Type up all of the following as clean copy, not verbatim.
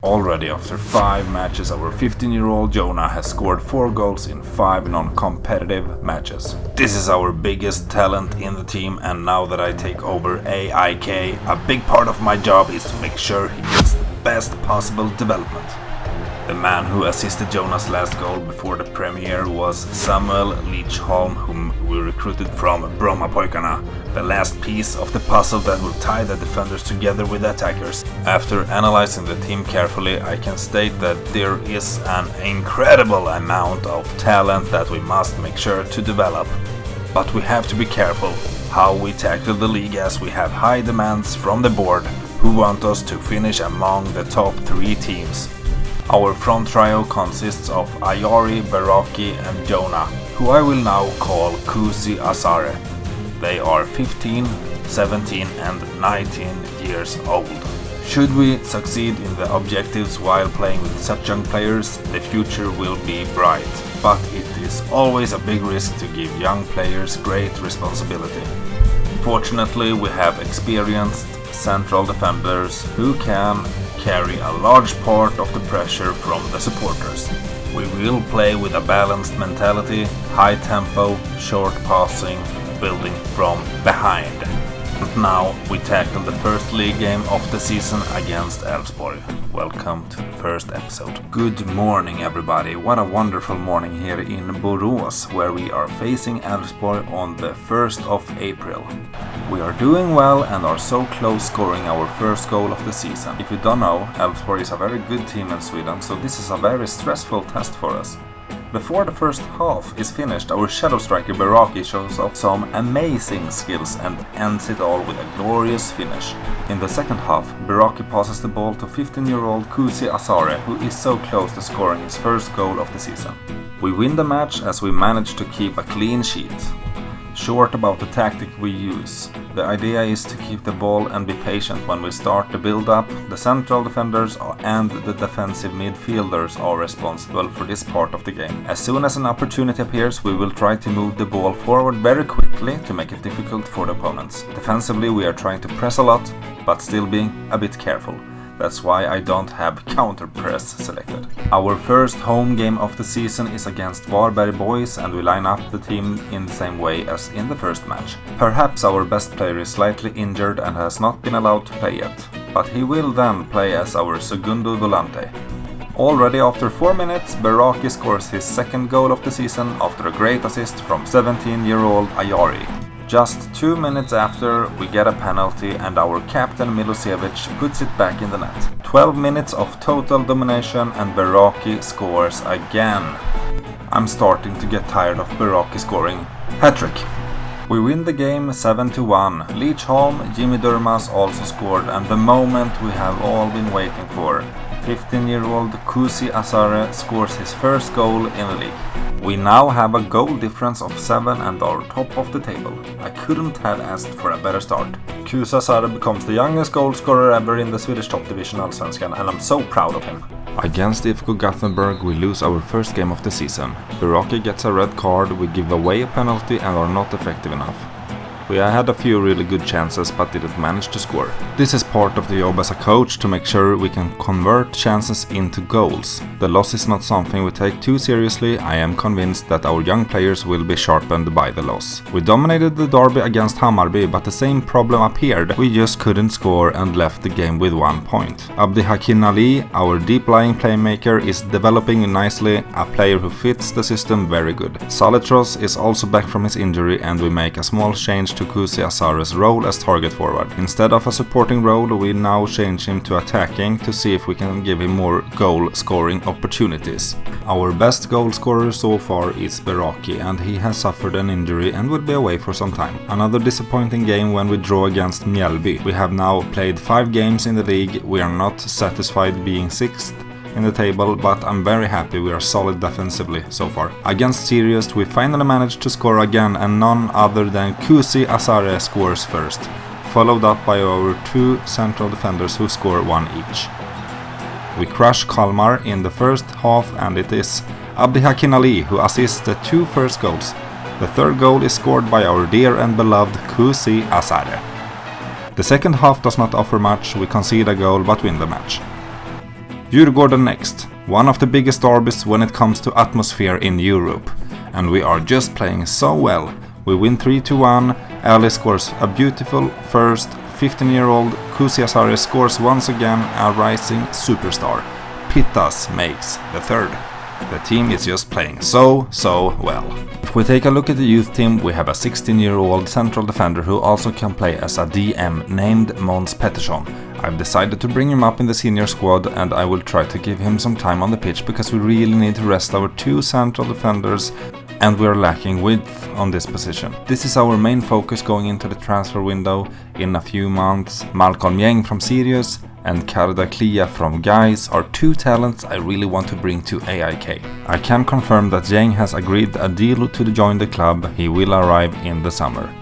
Already after 5 matches, our 15-year-old Jonah has scored 4 goals in 5 non-competitive matches. This is our biggest talent in the team, and now that I take over AIK, a big part of my job is to make sure he gets the best possible development. The man who assisted Jonah's last goal before the premiere was Samuel Leachholm, whom we recruited from Brommapojkarna, the last piece of the puzzle that will tie the defenders together with the attackers. After analyzing the team carefully, I can state that there is an incredible amount of talent that we must make sure to develop. But we have to be careful how we tackle the league, as we have high demands from the board, who want us to finish among the top 3 teams. Our front trio consists of Ayari, Baraki and Jonah, who I will now call Kusi-Asare. They are 15, 17 and 19 years old. Should we succeed in the objectives while playing with such young players, the future will be bright. But it is always a big risk to give young players great responsibility. Fortunately, we have experienced central defenders who can carry a large part of the pressure from the supporters. We will play with a balanced mentality, high tempo, short passing, building from behind. And now we tackle the first league game of the season against Elfsborg. Welcome to the first episode. Good morning everybody, what a wonderful morning here in Borås, where we are facing Elfsborg on the 1st of April. We are doing well and are so close scoring our first goal of the season. If you don't know, Elfsborg is a very good team in Sweden, so this is a very stressful test for us. Before the first half is finished, our shadow striker Baraki shows off some amazing skills and ends it all with a glorious finish. In the second half, Baraki passes the ball to 15-year-old Kusi-Asare, who is so close to scoring his first goal of the season. We win the match as we manage to keep a clean sheet. Short about the tactic we use. The idea is to keep the ball and be patient when we start the build-up. The central defenders and the defensive midfielders are responsible for this part of the game. As soon as an opportunity appears, we will try to move the ball forward very quickly to make it difficult for the opponents. Defensively, we are trying to press a lot, but still being a bit careful. That's why I don't have counter press selected. Our first home game of the season is against Varberg boys, and we line up the team in the same way as in the first match. Perhaps our best player is slightly injured and has not been allowed to play yet, but he will then play as our segundo volante. Already after 4 minutes, Baraki scores his second goal of the season after a great assist from 17-year-old Ayari. Just 2 minutes after, we get a penalty and our captain Milosevic puts it back in the net. 12 minutes of total domination and Baraki scores again. I'm starting to get tired of Baraki scoring. Hat-trick! We win the game 7-1. Leachholm, Jimmy Durmaz also scored, and the moment we have all been waiting for. 15-year-old Kusi-Asare scores his first goal in the league. We now have a goal difference of 7 and are top of the table. I couldn't have asked for a better start. Kusi-Asare becomes the youngest goal scorer ever in the Swedish top division Allsvenskan, and I'm so proud of him. Against IFK Gothenburg, we lose our first game of the season. Baraki gets a red card, we give away a penalty and are not effective enough. We had a few really good chances but didn't manage to score. This is part of the job as a coach, to make sure we can convert chances into goals. The loss is not something we take too seriously. I am convinced that our young players will be sharpened by the loss. We dominated the derby against Hammarby, but the same problem appeared. We just couldn't score and left the game with 1 point. Abdihakin Ali, our deep-lying playmaker, is developing nicely, a player who fits the system very good. Saletros is also back from his injury, and we make a small change to Kusi-Asare's role as target forward. Instead of a supporting role, we now change him to attacking to see if we can give him more goal scoring opportunities. Our best goal scorer so far is Baraki, and he has suffered an injury and will be away for some time. Another disappointing game when we draw against Mjällby. We have now played 5 games in the league. We are not satisfied being 6th in the table, but I'm very happy we are solid defensively so far. Against Sirius, we finally managed to score again, and none other than Kusi-Asare scores first, followed up by our 2 central defenders who score 1 each. We crush Kalmar in the first half, and it is Abdihakin Ali who assists the 2 first goals. The third goal is scored by our dear and beloved Kusi-Asare. The second half does not offer much, we concede a goal but win the match. Djurgården next, one of the biggest derbies when it comes to atmosphere in Europe. And we are just playing so well. We win 3-1, Ali scores a beautiful first, 15-year-old Kusi-Asare scores once again a rising superstar. Pittas makes the third. The team is just playing so well. If we take a look at the youth team, we have a 16-year-old central defender who also can play as a DM named Måns Pettersson. I've decided to bring him up in the senior squad and I will try to give him some time on the pitch because we really need to rest our two central defenders and we are lacking width on this position. This is our main focus going into the transfer window in a few months. Malcolm Jeng from Sirius and Karda Klia from Gais are two talents I really want to bring to AIK. I can confirm that Jeng has agreed a deal to join the club. He will arrive in the summer.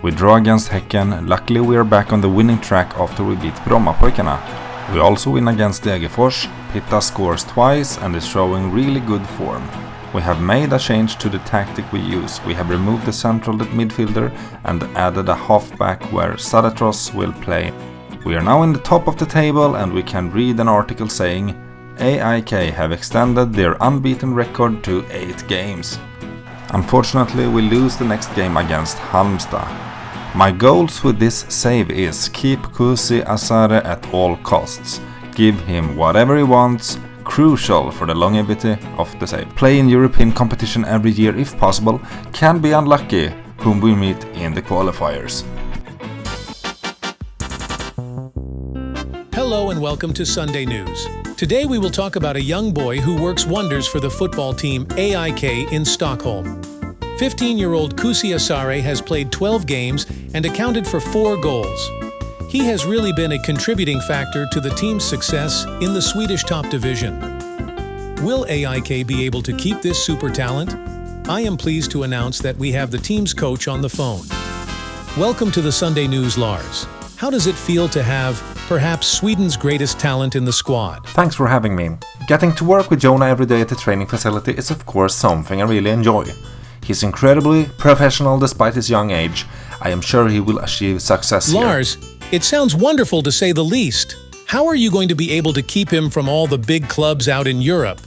We draw against Häcken. Luckily we are back on the winning track after we beat Brommapojkarna. We also win against Degerfors. Pitta scores twice and is showing really good form. We have made a change to the tactic we use. We have removed the central midfielder and added a halfback where Sadatros will play. We are now in the top of the table and we can read an article saying AIK have extended their unbeaten record to 8 games. Unfortunately, we lose the next game against Halmstad. My goals with this save is keep Kusi-Asare at all costs, give him whatever he wants, crucial for the longevity of the save. Play in European competition every year if possible, can be unlucky whom we meet in the qualifiers. Hello and welcome to Sunday News. Today we will talk about a young boy who works wonders for the football team AIK in Stockholm. 15-year-old Kusi-Asare has played 12 games and accounted for 4 goals. He has really been a contributing factor to the team's success in the Swedish top division. Will AIK be able to keep this super talent? I am pleased to announce that we have the team's coach on the phone. Welcome to the Sunday News, Lars. How does it feel to have, perhaps, Sweden's greatest talent in the squad? Thanks for having me. Getting to work with Jonah every day at the training facility is of course something I really enjoy. He's incredibly professional despite his young age. I am sure he will achieve success here. Lars, it sounds wonderful to say the least. How are you going to be able to keep him from all the big clubs out in Europe?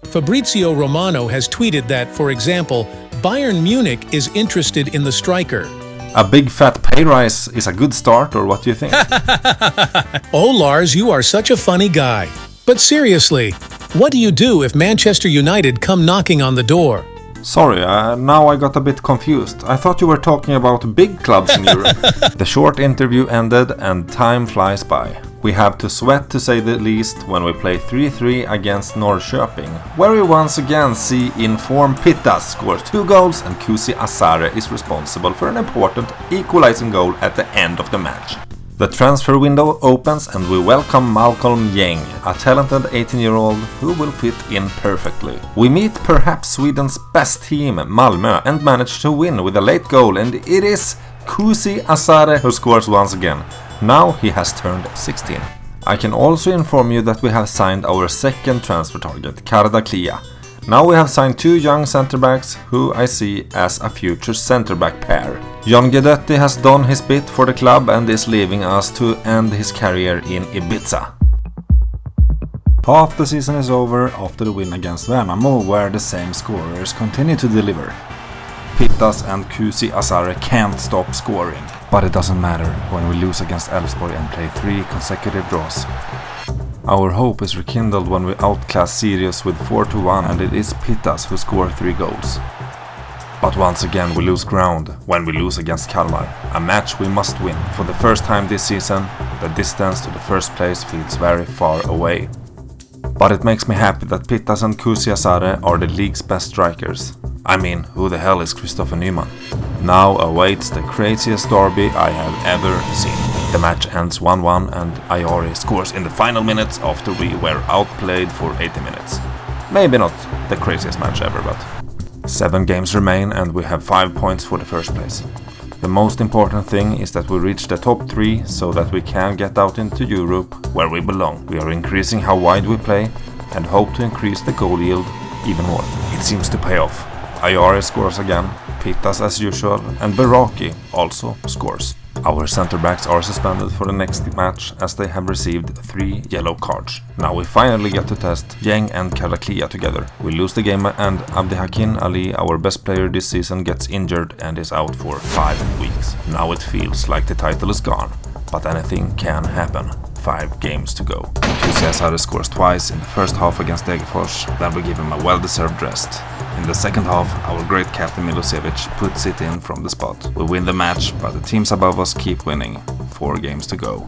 Fabrizio Romano has tweeted that, for example, Bayern Munich is interested in the striker. A big fat pay rise is a good start, or what do you think? Oh, Lars, you are such a funny guy. But seriously, what do you do if Manchester United come knocking on the door? Sorry, now I got a bit confused. I thought you were talking about big clubs in Europe. The short interview ended and time flies by. We have to sweat to say the least when we play 3-3 against Norrköping, where we once again see in form Pittas scores 2 goals and Kusi-Asare is responsible for an important equalizing goal at the end of the match. The transfer window opens and we welcome Malcolm Jeng, a talented 18-year-old who will fit in perfectly. We meet perhaps Sweden's best team, Malmö, and manage to win with a late goal, and it is Kusi-Asare who scores once again. Now he has turned 16. I can also inform you that we have signed our second transfer target, Karda Klia. Now we have signed 2 young centre-backs who I see as a future centre-back pair. John Guidetti has done his bit for the club and is leaving us to end his career in Ibiza. Half the season is over after the win against Värnamo, where the same scorers continue to deliver. Pittas and Kusi-Asare can't stop scoring. But it doesn't matter when we lose against Elfsborg and play 3 consecutive draws. Our hope is rekindled when we outclass Sirius with 4-1 and it is Pittas who scored 3 goals. But once again we lose ground when we lose against Kalmar, a match we must win. For the first time this season, the distance to the first place feels very far away. But it makes me happy that Pittas and Kusi-Asare are the league's best strikers. I mean, who the hell is Christopher Nyman? Now awaits the craziest derby I have ever seen. The match ends 1-1 and Ayari scores in the final minutes after we were outplayed for 80 minutes. Maybe not the craziest match ever, but 7 games remain and we have 5 points for the first place. The most important thing is that we reach the top 3 so that we can get out into Europe where we belong. We are increasing how wide we play and hope to increase the goal yield even more. It seems to pay off. Ayari scores again, Pittas as usual, and Beraki also scores. Our center backs are suspended for the next match as they have received 3 yellow cards. Now we finally get to test Yang and Karaklia together. We lose the game and Abdihakin Ali, our best player this season, gets injured and is out for 5 weeks. Now it feels like the title is gone, but anything can happen. 5 games to go. Kusi-Asare scores twice in the first half against Degerfors, then we give him a well-deserved rest. In the second half, our great captain Milosevic puts it in from the spot. We win the match, but the teams above us keep winning. 4 games to go.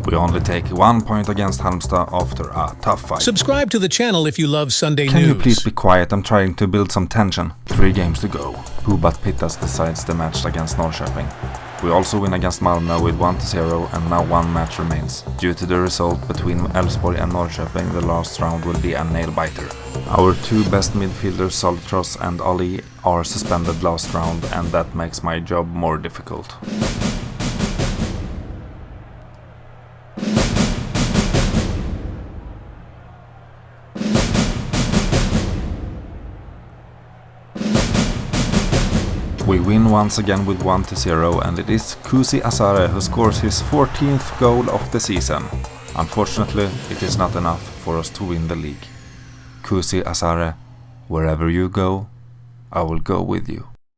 We only take 1 point against Halmstad after a tough fight. Subscribe to the channel if you love Sunday Can news. you please be quiet? I'm trying to build some tension. 3 games to go. Who but Pittas decides the match against Norrköping. We also win against Malmö with 1-0 and now 1 match remains. Due to the result between Elfsborg and Norrköping, the last round will be a nail-biter. Our 2 best midfielders, Soltros and Ali, are suspended last round, and that makes my job more difficult. We win once again with 1-0, and it is Kusi-Asare who scores his 14th goal of the season. Unfortunately, it is not enough for us to win the league. Kusi-Asare, wherever you go, I will go with you.